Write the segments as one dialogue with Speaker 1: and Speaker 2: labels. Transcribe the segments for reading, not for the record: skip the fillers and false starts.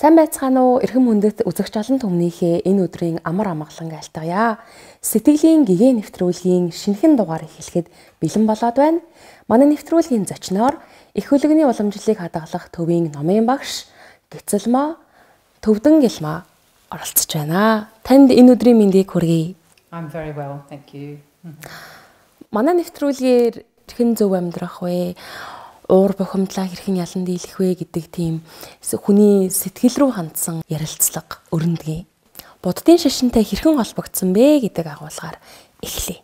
Speaker 1: Сайн байцгаана уу? Эрхэм хүндэт үзэгч олон түмнийхээ энэ өдрийн амар амгалан айлтгая. Сэтгэлийн гэгээ нэвтрүүлгийн шинэхэн дугаар эхлэхэд бэлэн болоод байна. Манай нэвтрүүлгийн зочноор их хөлөгний уламжлалыг хадгалах төвийн номын багш Гэцэлмаа Төвдөн Гэлмаа оролцож байна. Танд энэ өдрийн мэндийг хүргэе.
Speaker 2: I'm very well, thank you.
Speaker 1: Манай нэвтрүүлгээр хэрхэн зөв амьдрах вэ? Уур бухимдлаа хэрхэн ялан дийлэх вэ гэдэг тийм хүний сэтгэл рүү хандсан ярилцлага өрнөдгий. Буддын шашинтай хэрхэн холбогдсон бэ гэдэг агуулгаар эхлэе.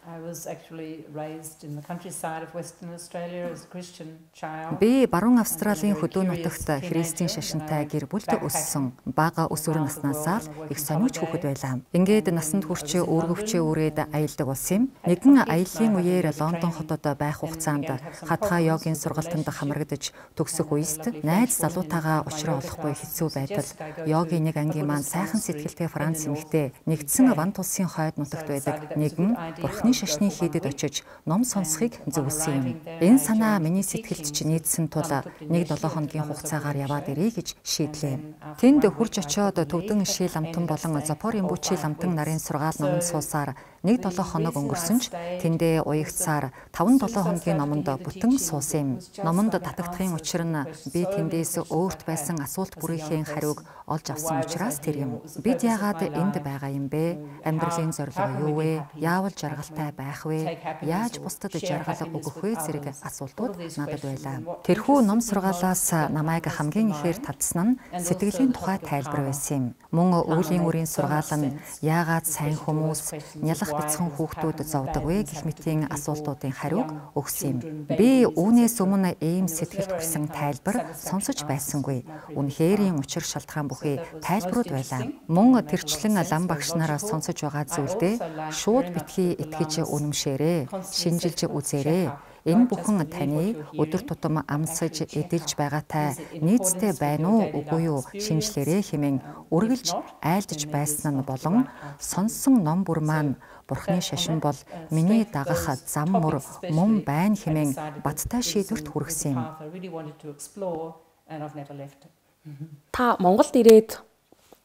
Speaker 2: I was actually raised in the countryside of Western Australia as a Christian child.
Speaker 3: Би баруун Австралийн хөдөө нутагт христийн шашинтай гэр бүлд өссөн. Бага өсвөр наснаасаа л их сониуч хүүхэд байлаа. Ингээд насанд хүрч өөргөвчөө үрээд аялдаг болсон юм. Нэгэн аяллаа үеэр Лондон хотод байх хугацаанд хатгаа йогийн сургалтанд хамрагдаж төгсөх үест найз залуутаагаа уулзраа олохгүй хэцүү байтал йогийн нэг ангийн маань сайхан сэтгэлтэй Франц эмэгтэй нэгдсэн Ван тулсын хойд нутагт байдаг нэгэн бурхны шашны хийдэд очиж ном сонсхийг зөвлөсөн юм. Энэ санаа миний сэтгэлд ч нийцсэн тул 1-7 хоногийн хугацаагаар яваад ирье гэж шийдлээ. Тэнд хурж очиод Төвдөн Ишил амтан болон Запорын Бүчил амтан нарын сургаал номонд суусаар 1-7 хоног өнгөрсөн ч тэндээ уягцсаар 5-7 хоногийн номонд бүтэн суусан юм. Номонд татагдахын учир нь би тэндээс өөрт байсан асуулт бүрийнхээ хариуг олж авсан учраас тэр юм. Бид яагаад энд байгаа юм бэ? Амьдралын зорилго юу вэ? Яавал жаргалтай байх вэ? Яаж бусдад жаргал өгөх вэ зэрэг асуултууд надад байлаа. Тэрхүү ном сургаалаас намайг хамгийн ихээр татсан нь сэтгэлийн тухай тайлбар байсан юм. Мөн өвлийн үрийн сургаал нь яагаад сайн хүмүүс нялх бяцхан хүүхдүүд зовдөг вэ гэх мэтийн асуултуудын хариуг өгсөн юм. Би үүнээс өмнө ийм сэтгэлд хүрсэн тайлбар сонсож байсангүй. Үнэхэрийн учир шалтгаан бүхий тайлбарууд байлаа. Мөн тэрчлэн лам багш нараа сонсож байгаа зүйлдээ шууд битгий итгэж үнэмшээрээ, шинжилж үзээрэй. Энэ бүхэн таны өдөр тутам амсаж эдэлж байгаатай нийцтэй байна уу үгүй юу шинжлэрээ хэмээн үргэлж айлдж байсан нь болон сонссон ном бүр маань Бурхны шашин бол миний дагах зам мөр мөн байна хэмээн баттай шийдвэрт хүргэсэн юм.
Speaker 1: Та Монголд ирээд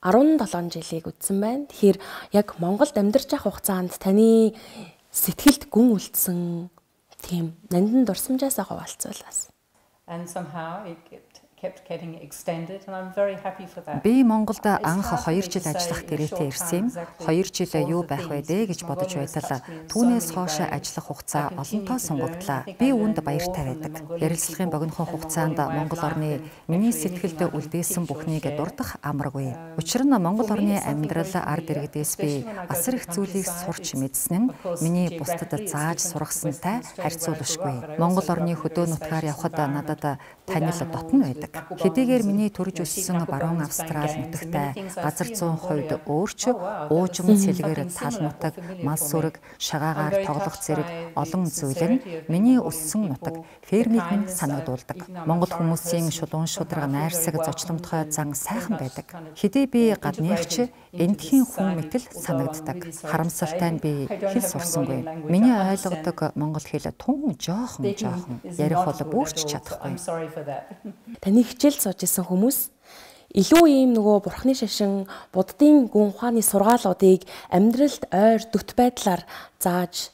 Speaker 1: 17 жилийг үдсэн байна. Тэгэхээр яг Монголд амьдарч явах хугацаанд таны сэтгэлд гүн үлдсэн тийм нандин дурсамжаас хаваалцуулаас.
Speaker 2: And somehow it kept getting extended and I'm very happy for that.
Speaker 3: Би Монголд анх 2 жил ажиллах гэрээтэй ирсэн юм. 2 жил юу байх вэ дээ гэж бодож байтал түүнээс хойш ажиллах хугацаа олонтоо сунгагдлаа. Би үүнд баяртай байдаг. Ярилцлагын богинохон хугацаанд Монгол орны миний сэтгэлд үлдээсэн бүхнийг дурдах амаргүй. Учир нь Монгол орны амьдрал ард иргэдээс би асар их зүйлийг сурч мэдсэн нь миний бусдад зааж сургасантай харьцуулшгүй. Монгол орны хөдөө нутгаар явхад надад танил дотн байдаг. Хэдийгээр миний төрж өссөн баруун Австрал нутагтай газар зүүн хувьд өөрч уужим цэлгэр тал нутаг, мал сүрэг, шагаагаар тоглох зэрэг олон зүйл нь миний өссөн нутаг фермийг минь санагдуулдаг. Монгол хүмүүсийн шулуун шударга найрсаг зочломтгой зан сайхан байдаг. Хэдий би гадныхч эндхийн хүн мэтэл санагддаг. Харамсалтай нь би хэл сурсангүй. Миний ойлгодог монгол хэл тун жоохон ярих бол бүрч чадахгүй.
Speaker 1: Таны хичээл сууж исэн хүмүүс илүү ийм нөгөө бурхны шашин, буддын гүн ухааны сургаалуудыг амьдралд ойр дүт байдлаар зааж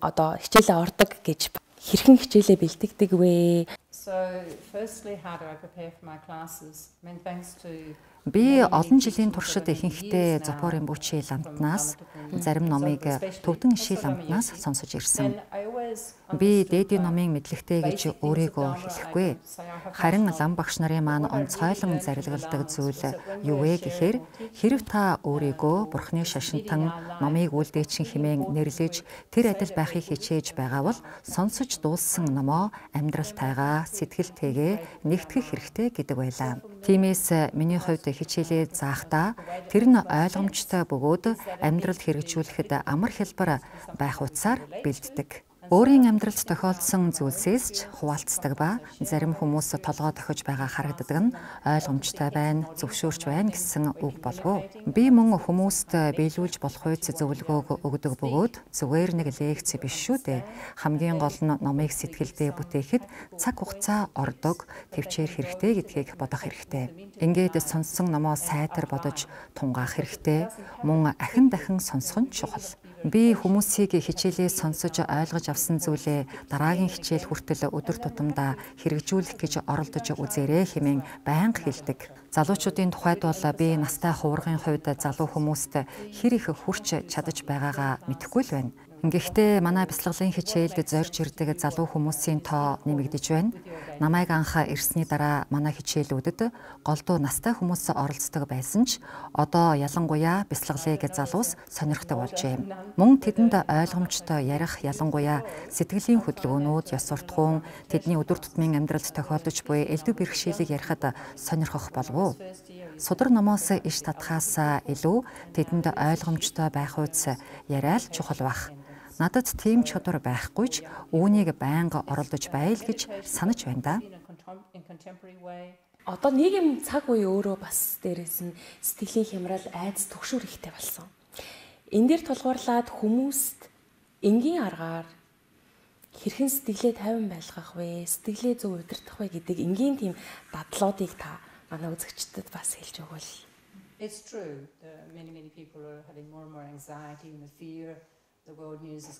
Speaker 1: одоо хичээлээ ордог гэж хэрхэн хичээлээ бэлтгэдэг вэ?
Speaker 2: So firstly, how do I prepare for my classes? I mean, thanks to
Speaker 3: Би олон жилийн туршид ихэнхдээ Запорын Бүчил амтнаас зарим номыг Төвдөн Ишил амтнаас сонсож ирсэн. Би дээдийн номын мэдлэгтэй гэж өөрийгөө хэлэхгүй. Харин лам багш нарын маань онцгойлон зарилгалдаг зүйл юу вэ гэхээр хэрэв та өөрийгөө Бурхны шашинтан номыг үлдээчин хэмээн нэрлэж тэр адил байхыг хичээж байгаа бол сонсож дууссан номоо амьдралтайгаа сэтгэлтэйгээ нэгтгэх хэрэгтэй гэдэг байлаа. Тиймээс миний хувьд хичээлээ заахдаа тэр нь ойлгомжтой бөгөөд амьдралд хэрэгжүүлэхэд амар хэлбэр байх утсаар бэлддэг. Өөрийн амьдралд тохиолдсон зүйлсээс ч хуваалцдаг ба зарим хүмүүс толгой тохиж байгаа харагддаг нь ойлгомжтой байна, зөвшөөрч байна гэсэн үг болов уу? Би мөн хүмүүст биелүүлж болох үйц зөвлөгөөг өгдөг бөгөөд зүгээр нэг лекц биш шүү дээ. Хамгийн гол нь номыг сэтгэлдээ бүтээхэд цаг хугацаа ордог, төвчээр хэрэгтэй гэдгийг бодох хэрэгтэй. Ингээд сонссон номоо сайтар бодож тунгаах хэрэгтэй. Мөн ахин дахин сонсох нь чухал. Би хүмүүсийг хичээлээс сонсож ойлгож авсан зүйлээ дараагийн хичээл хүртэл өдөр тутамдаа хэрэгжүүлэх гэж оролдож үзээрэй хэмээн байнга хэлдэг. Залуучуудын тухайд бол би настай хуургын хувьд залуу хүмүүст хэр их хүрч чадаж байгаагаа мэдэхгүй л байна. Гэхдээ манай бяцлаглалын хичээлд зорж ирдэг залуу хүмүүсийн тоо нэмэгдэж байна. Намайг анх ирсний дараа манай хичээлүүдэд голдуу настай хүмүүс оролцдог байсан ч одоо ялангуяа бяцлаглалыг залуус сонирхдог болжээ. Мөн тэдэнд ойлгомжтой ярих, ялангуяа сэтгэлийн хөдөлгөөнүүд, ёс суртахуун, тэдний өдөр тутмын амьдралд тохиолдож буй элдв бэрхшээлийг ярихад сонирхох болов уу? Судар номоос иш татхаас илүү тэдэнд ойлгомжтой байх үйс яриа л чухал бах. Надад тийм чадвар байхгүй ч үүнийг байнга оролдож байл гэж санаж байна да.
Speaker 1: Одоо нийгэм цаг үе өөрөө бас дээрээс нь сэтгэлийн хямрал, айдас түгшүүр ихтэй болсон. Энэ дээр тулгуурлаад хүмүүст энгийн аргаар хэрхэн сэтгэлээ тайван байлгах вэ, сэтгэлээ зөв удирдах вэ гэдэг энгийн тийм дадлуудыг та манай үзэгчдэд бас хэлж өгвөл.
Speaker 2: It's true. Many people are having more and more anxiety and fear.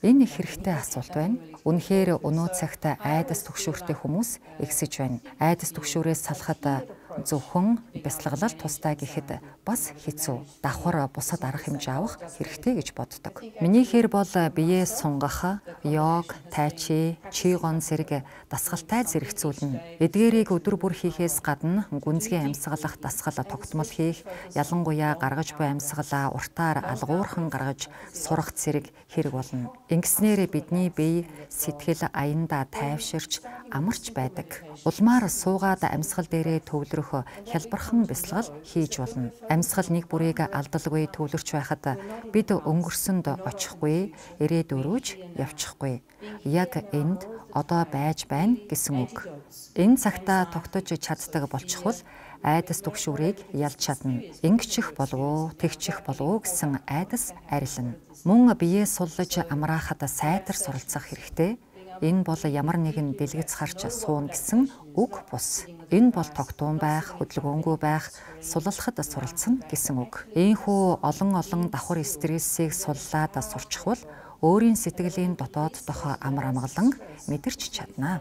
Speaker 3: Энэ их хэрэгтэй асуулт байна. Үнэхээр өнөө цагт айдас түгшүүртэй хүмүүс ихсэж байна. Айдас түгшүүрээс салахад зөвхөн бяцлаглал тустай гэхэд бас хэцүү. Давхар бусад арга хэмжээ авах хэрэгтэй гэж боддог. Минийхээр бол биеэ сунгах, йог, тайчи, чигон зэрэг дасгалтай зэрэгцүүлнэ. Эдгээрийг өдөр бүр хийхээс гадна гүнзгий амьсгалах дасгал тогтмол хийх, ялангуяа гаргаж буй амьсгалаа уртаар алгуурхан гаргаж сурах зэрэг хэрэг болно. Ингэснээр бидний бие, сэтгэл аяндаа тайвширч амарч байдаг. Улмаар суугаад амьсгал дээрээ төвлөрөх хялбархан бяцлал хийж болно. Амьсгал нэг бүрийг алдалгүй төвлөрч байхад бид өнгөрсөнд очихгүй, ирээдүрүүж явчихгүй. Яг энд одоо байж байна гэсэн үг. Энэ цагтаа тогтож чаддаг болчихвол айдас түгшүүрийг ялж чадна. Ингэчих болов уу, тэгчих болов уу гэсэн айдас арилна. Мөн биеэ суллаж амраахад сайтар суралцах хэрэгтэй. Энэ бол ямар нэгэн дэлгэц харж суун гэсэн үг бус. Энэ бол тогтуун байх, хөдөлгөөнгүй байх, суллахад суралцсан гэсэн үг. Ийхүү олон давхар стрессийг суллаад сурчихвал өөрийн сэтгэлийн дотоод дох амар амгалан мэдэрч чадна.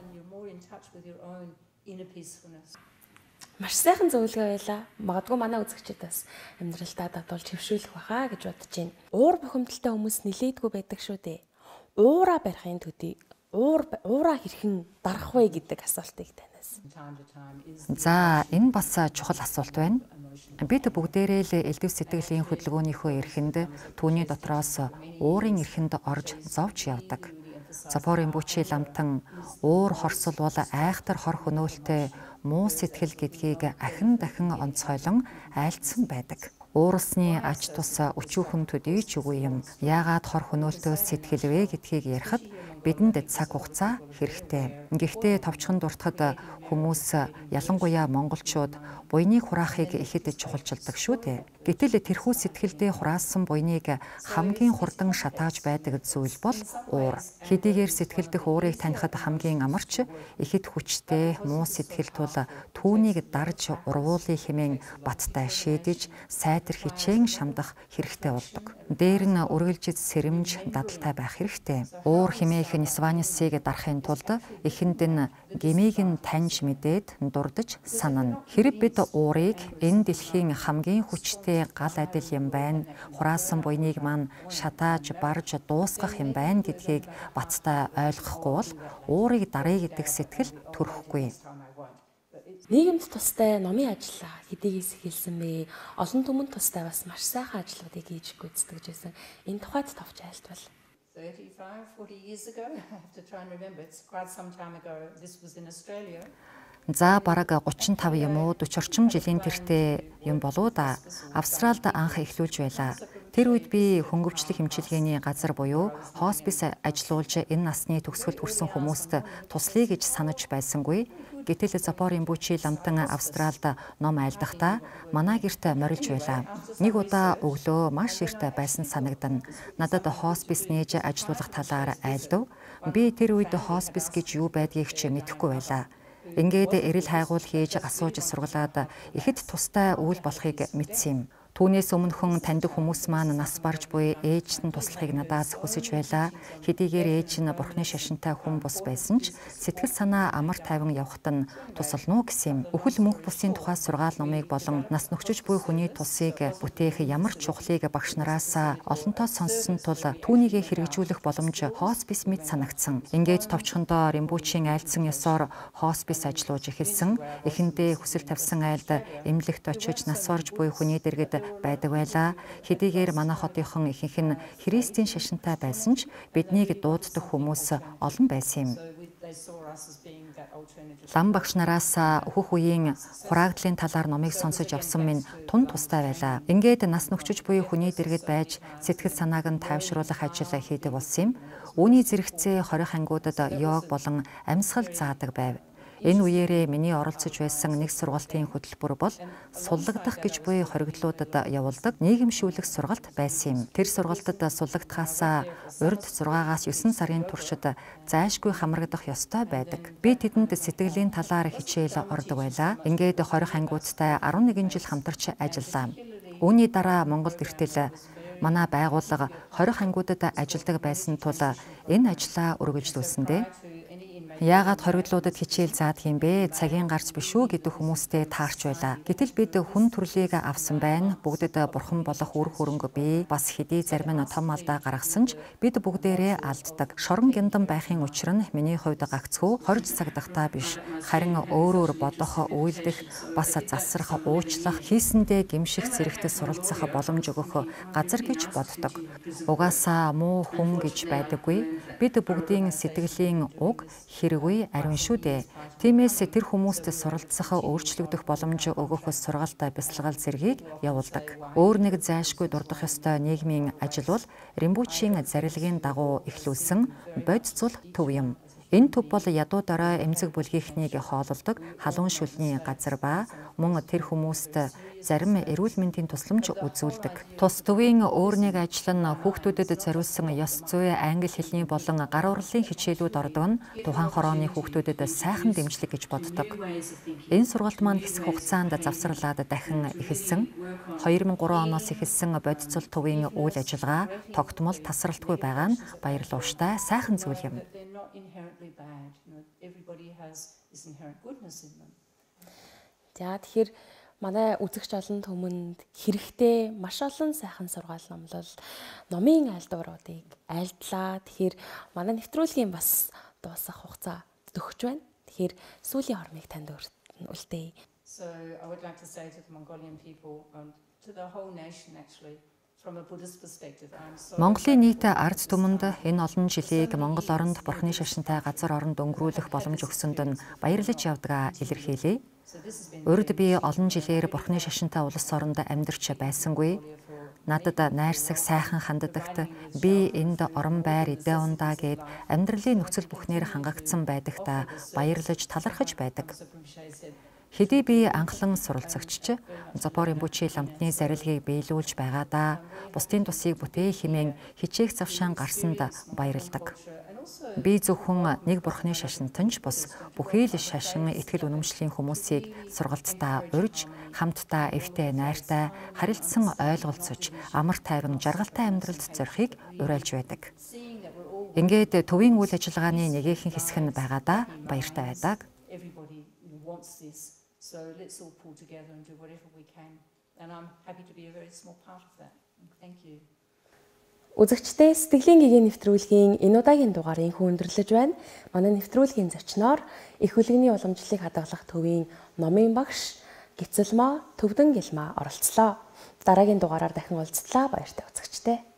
Speaker 1: Маш сайхан зөвлөгөө байлаа. Магадгүй манай үзэгчид бас амьдралдаа дадуулж хөвшүүлэх баха гэж бодож байна. Уур бухимдалтай хүмүүс нилээдгүй байдаг шүү дээ. Уураа барихын төдий уураа хэрхэн дарах вэ гэдэг асуултыг танаас.
Speaker 3: За, энэ бас чухал асуулт байна. Бид бүгдээрээ л элдв сэтгэлийн хөдөлгөөнийхөө эрхэнд түүний дотроос уурын эрхэнд орж зовж явдаг. Запорын бүчи ламтан уур хорсол бол айхтар хор хөнөөлтэй муу сэтгэл гэдгийг ахин дахин онцгойлон айлдсан байдаг. Уурсны ач тус өчүүхэн төдий ч үгүй юм. Яагаад хор хөнөөлтөө сэтгэл вэ гэдгийг ярихад бидэнд цаг хугацаа хэрэгтэй. Гэхдээ товчхон дуртахад хүмүүс ялангуяа монголчууд буйныг хураахыг ихэд чухалчилдаг шүү дээ. Гэтэл тэрхүү сэтгэлдээ хураасан буйныг хамгийн хурдан шатааж байдаг зүйл бол уур. Хэдийгээр сэтгэл дэх уурыг танихад хамгийн амарч ихэд хүчтэй муу сэтгэл тул түүнийг дарж урвуулъя хэмээн баттай шийдэж сайтар хичээн шамдах хэрэгтэй болдог. Дээр нь үргэлжид сэрэмж дадалтай байх хэрэгтэй. Уур хэмээх нисванисыг дарахын тулд эхэнд нь гмийг нь таньж мэдээд дурдж санана. Хэрэв бид уурыг энэ дэлхийн хамгийн хүчтэй гал адил юм байна, хураасан буйныг маань шатааж барж дуусгах юм байна гэдгийг баттай ойлгохгүй бол уурыг даръя гэдэг сэтгэл төрөхгүй.
Speaker 1: Нийгэмд тустай номын ажил хэдийгээс эхэлсэн бэ? Олон түмэнд тустай бас маш сайхан ажлуудыг хийж гүйцэтгэж байсан. Энэ тухайд товч айлтвал
Speaker 2: 35-40 years ago, I have to try and remember, it's quite some time ago, this was in Australia.
Speaker 3: За бараг 35 юм уу 40 орчим жилийн тэртээ юм болоо да. Австралид анх эхлүүлж байлаа. Тэр үед би хөнгөвчлөх эмчилгээний газар буюу хоспис ажиллуулж энэ насны төгсгөлд хүрсэн хүмүүст туслая гэж санаж байсангүй. Гэтэл Запор Римпочи ламтан Австралид ном айлдахдаа манай гэрт морилж байлаа. Нэг удаа өглөө маш эрт байсан санагдана. Надад хоспис нээж ажиллуулах талаар айлдав. Би тэр үед хоспис гэж юу байдгийг ч мэдэхгүй байлаа. Ингээд эрэл хайгуул хийж асууж сургалаад ихэд тустай үйл болохыг мэдсэн юм. Түүнээс өмнөхөн таньдаг хүмүүс маань нас барж буй ээж нь туслахыг надаас хүсэж байлаа. Хэдийгээр ээж нь бурхны шашинтай хүн бус байсан ч сэтгэл санаа амар тайван явахт нь тусална уу гэсэн юм. Үхэл мөнх бусын тухай сургаал номыг болон нас нөхчөж буй хүний тусыг бүтээх ямар ч чухлыг багш нараас олонтоо сонссон тул түүнийг хэрэгжүүлэх боломж хоспис мэд санагдсан. Ингээд товчхондоо Римпочийн айлдсан ёсоор хоспис ажиллаж эхэлсэн. Эхэндээ хүсэл тавьсан айлд эмнэлэгт очиж нас барж буй хүний дэргэд байдаг байлаа. Хэдийгээр манай хотынхон ихэнх нь Христийн шашинтай байсан ч биднийг дууддаг хүмүүс олон байсан юм. Лам багш нараас өөхөх үеийн хураагдлын талаар номыг сонсож явсан минь тун тустай байлаа. Ингээд нас нөхчөж буй хүний дэргэд байж сэтгэл санааг нь тайвшруулах ажил хийдэг болсон юм. Үүний зэрэгцээ хорих ангиудад йог болон амьсгал заадаг байв. Энэ үеэрээ миний оролцож байсан нэг сургалтын хөтөлбөр бол суллагдах гэж буй хоригдлуудад явуулдаг нийгэмшүүлэх сургалт байсан юм. Тэр сургалтад суллагдахаас урьд 6-аас 9 сарын туршид зайлшгүй хамрагдах ёстой байдаг. Би тэдэнд сэтгэлийн талаар хичээл ордог байлаа. Ингээд хорих ангиудтай 11 жил хамтарч ажиллаа. Үүний дараа Монголд иртэл манай байгууллага хорих ангиудад ажилладаг байсан тул энэ ажлаа үргэлжлүүлсэндээ яагаад хоригдлуудад хичээл заадаг юм бэ? Цагийн гарц биш үү гэдэг хүмүүстэй таарч байлаа. Гэтэл бид хүн төрлийг авсан байна. Бүгдэд бурхан болох үр хөрөнгө бий. Бас хэдий зарим нь том алдаа гаргасан ч бид бүгдээрээ алддаг. Шорон гиндан байхын учир нь миний хувьд гагцхүү хорж цагдахтаа биш. Харин өөрөөр бодох, үйлдэх, бас засрах, уучлах, хийсэндээ гимших зэрэгт суралцах боломж өгөх газар гэж боддог. Угаасаа муу хүн гэж байдаггүй. Бид бүгдийн сэтгэлийн уг хэрэггүй ариун шүү дээ. Тиймээс тэр хүмүүст суралцах, өөрчлөгдөх боломж өгөх сургалт бясалгал зэргийг явуулдаг. Өөр нэг зайлшгүй дурдах ёстой нийгмийн ажил бол Римпочийн зарилгын дагуу эхлүүлсэн бодцол төв юм. Энэ төв бол ядуу дараа эмзэг бүлгийнхнийг хоололдог халуун шүлний газар ба мөн тэр хүмүүст зарим эрүүл мэндийн тусламж үзүүлдэг. Тус төвийн өөр нэг ажил нь хүүхдүүдэд зориулсан ёс зүй, англи хэлний болон гар урлалын хичээлүүд ордог нь тухайн хорооны хүүхдүүдэд сайхан дэмжлэг гэж боддог. Энэ сургалт маань хэсэг хугацаанд завсарлаад дахин эхэлсэн. 2003 оноос эхэлсэн бодцол төвийн үйл ажиллагаа тогтмол тасралтгүй байгаа нь баярлууштай сайхан зүйл юм.
Speaker 1: За тэгэхээр манай үзэгч олон түмэнд хэрэгтэй маш олон сайхан сургаал номлол номын айлдваруудыг айлдлаа. Тэгэхээр манай нэвтрүүлгийн бас дуусах хугацаа төгсөж байна. Тэгэхээр сүүлийн хормыг танд үлдээе.
Speaker 2: So I would like to say to the Mongolian people, to the whole nation actually, from a Buddhist perspective,
Speaker 3: Монголын нийт ард түмэнд энэ олон жилийг Монгол оронд бурхны шашинтай газар оронд өнгөрүүлэх боломж өгсөнд нь баярлаж явдгаа илэрхийлье. Урд би олон жилээр бурхны шашинтай улс оронд амьдарч байсангүй. Надад найрсаг сайхан ханддагт би энд орон байр идэ ундаа гэд амьдралын нөхцөл бүхнээр хангагдсан байдагта баярлаж талархаж байдаг. Хэдий би анхлан суралцагч Запор Римпочи ламтны зарилгийг биелүүлж байгаадаа бусдын тусыг бүтээ хэмээн хичээх завшаан гарсанд баярладаг. Би зөвхөн нэг бурхны шашинтанч бус бүхий л шашин итгэл үнэмшлийн хүмүүсийг сургалтаа урьж хамтдаа эвтэй найртай харилцсан ойлголцож амар тайван жаргалтай амьдралд зорихыг уриалж байдаг. Ингээд төвийн үйл ажиллагааны нэгэн хэсэг нь байгаадаа баяртай байдаг.
Speaker 2: So let's all pull together and do whatever we can. And I'm happy to be a very small part of that. Thank you.
Speaker 1: Үзэгчдээ сэтгэлийн гэгээн нэвтрүүлгийн энэ удаагийн дугаарыг өндөрлөж байна. Манай нэвтрүүлгийн зочноор их хөлөгний уламжлалыг хадгалах төвийн номын багш Гицэлмаа Төвдөн Гэлмаа оролцлоо. Дараагийн дугаараар дахин уулзтлаа. Баяртай үзэгчдээ.